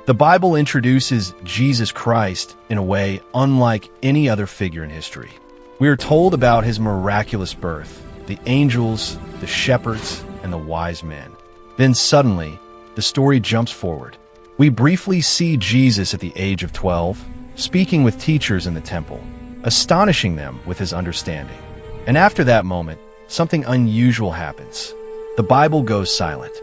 The Bible introduces Jesus Christ in a way unlike any other figure in history. We are told about his miraculous birth, the angels, the shepherds, and the wise men. Then suddenly, the story jumps forward. We briefly see Jesus at the age of 12, speaking with teachers in the temple, astonishing them with his understanding. And after that moment, something unusual happens. The Bible goes silent.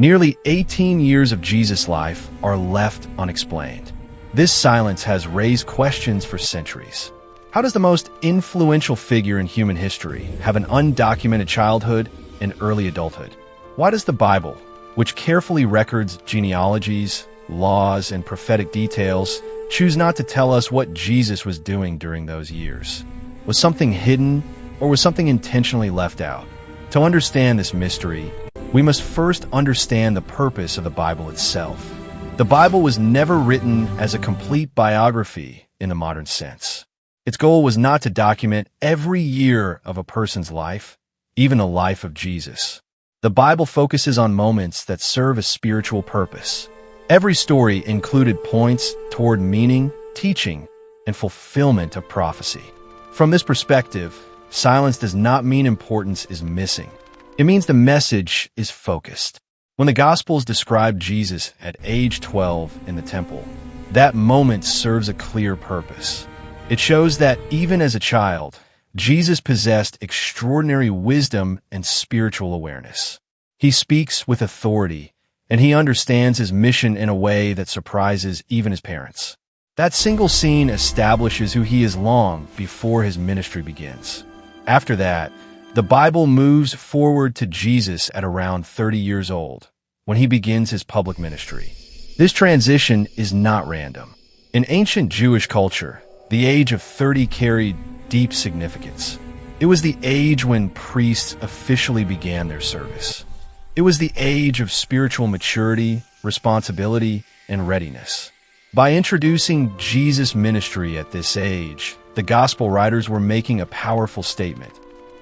Nearly 18 years of Jesus' life are left unexplained. This silence has raised questions for centuries. How does the most influential figure in human history have an undocumented childhood and early adulthood? Why does the Bible, which carefully records genealogies, laws, and prophetic details, choose not to tell us what Jesus was doing during those years? Was something hidden, or was something intentionally left out? To understand this mystery, we must first understand the purpose of the Bible itself. The Bible was never written as a complete biography in the modern sense. Its goal was not to document every year of a person's life, even the life of Jesus. The Bible focuses on moments that serve a spiritual purpose. Every story included points toward meaning, teaching, and fulfillment of prophecy. From this perspective, silence does not mean importance is missing. It means the message is focused. When the Gospels describe Jesus at age 12 in the temple, that moment serves a clear purpose. It shows that even as a child, Jesus possessed extraordinary wisdom and spiritual awareness. He speaks with authority, and he understands his mission in a way that surprises even his parents. That single scene establishes who he is long before his ministry begins. After that, the Bible moves forward to Jesus at around 30 years old, when he begins his public ministry. This transition is not random. In ancient Jewish culture, the age of 30 carried deep significance. It was the age when priests officially began their service. It was the age of spiritual maturity, responsibility, and readiness. By introducing Jesus' ministry at this age, the gospel writers were making a powerful statement.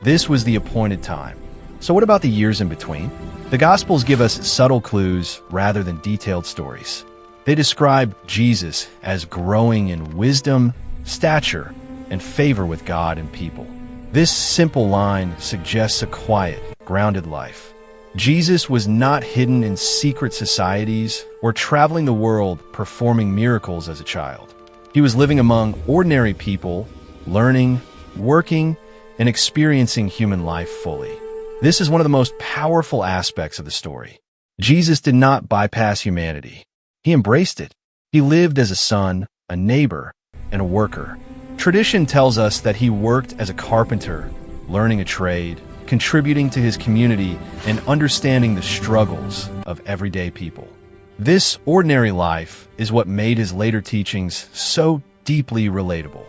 This was the appointed time. So what about the years in between? The Gospels give us subtle clues rather than detailed stories. They describe Jesus as growing in wisdom, stature, and favor with God and people. This simple line suggests a quiet, grounded life. Jesus was not hidden in secret societies or traveling the world performing miracles as a child. He was living among ordinary people, learning, working, and experiencing human life fully. This is one of the most powerful aspects of the story. Jesus did not bypass humanity. He embraced it. He lived as a son, a neighbor, and a worker. Tradition tells us that he worked as a carpenter, learning a trade, contributing to his community, and understanding the struggles of everyday people. This ordinary life is what made his later teachings so deeply relatable.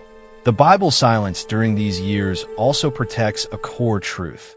The Bible's silence during these years also protects a core truth.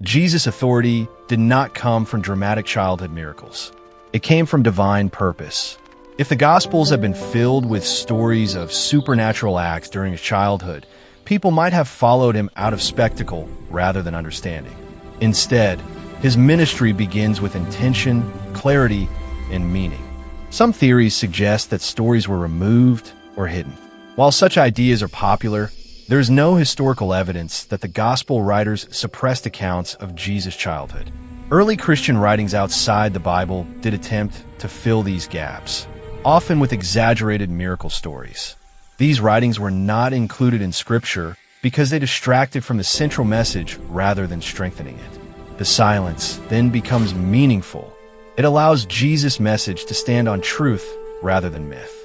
Jesus' authority did not come from dramatic childhood miracles. It came from divine purpose. If the Gospels had been filled with stories of supernatural acts during his childhood, people might have followed him out of spectacle rather than understanding. Instead, his ministry begins with intention, clarity, and meaning. Some theories suggest that stories were removed or hidden. While such ideas are popular, there is no historical evidence that the Gospel writers suppressed accounts of Jesus' childhood. Early Christian writings outside the Bible did attempt to fill these gaps, often with exaggerated miracle stories. These writings were not included in Scripture because they distracted from the central message rather than strengthening it. The silence then becomes meaningful. It allows Jesus' message to stand on truth rather than myth.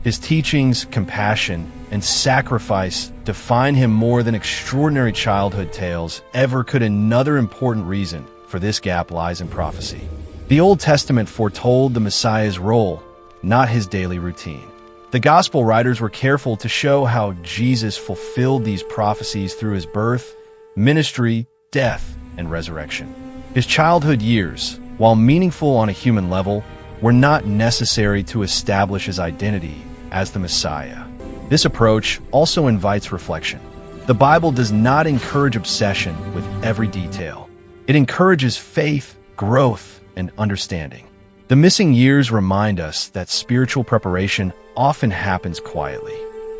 His teachings, compassion, and sacrifice define him more than extraordinary childhood tales ever could. Another important reason for this gap lies in prophecy. The Old Testament foretold the Messiah's role, not his daily routine. The Gospel writers were careful to show how Jesus fulfilled these prophecies through his birth, ministry, death, and resurrection. His childhood years, while meaningful on a human level, were not necessary to establish his identity as the Messiah. This approach also invites reflection. The Bible does not encourage obsession with every detail. It encourages faith, growth, and understanding. The missing years remind us that spiritual preparation often happens quietly.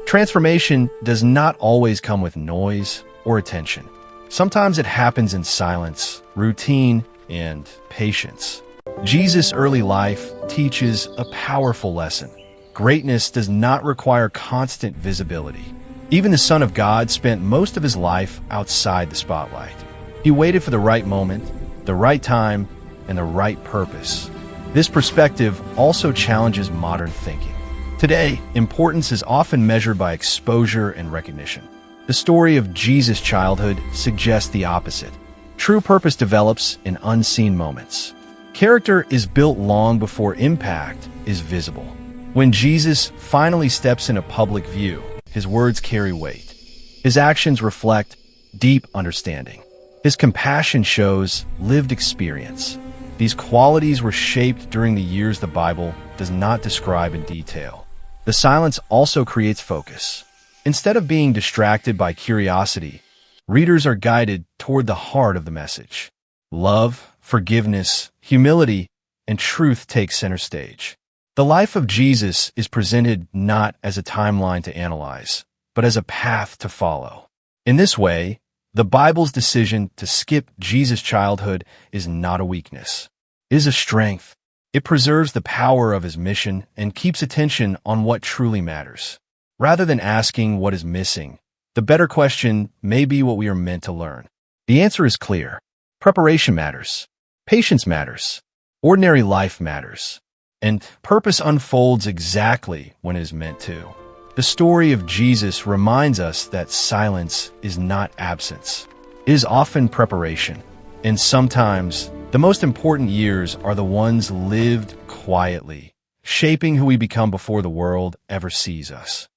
Transformation does not always come with noise or attention. Sometimes it happens in silence, routine, and patience. Jesus' early life teaches a powerful lesson. Greatness does not require constant visibility. Even the Son of God spent most of his life outside the spotlight. He waited for the right moment, the right time, and the right purpose. This perspective also challenges modern thinking. Today, importance is often measured by exposure and recognition. The story of Jesus' childhood suggests the opposite. True purpose develops in unseen moments. Character is built long before impact is visible. When Jesus finally steps into public view, his words carry weight. His actions reflect deep understanding. His compassion shows lived experience. These qualities were shaped during the years the Bible does not describe in detail. The silence also creates focus. Instead of being distracted by curiosity, readers are guided toward the heart of the message. Love, forgiveness, humility, and truth take center stage. The life of Jesus is presented not as a timeline to analyze, but as a path to follow. In this way, the Bible's decision to skip Jesus' childhood is not a weakness. It is a strength. It preserves the power of his mission and keeps attention on what truly matters. Rather than asking what is missing, the better question may be what we are meant to learn. The answer is clear. Preparation matters. Patience matters. Ordinary life matters. And purpose unfolds exactly when it is meant to. The story of Jesus reminds us that silence is not absence. It is often preparation. And sometimes, the most important years are the ones lived quietly, shaping who we become before the world ever sees us.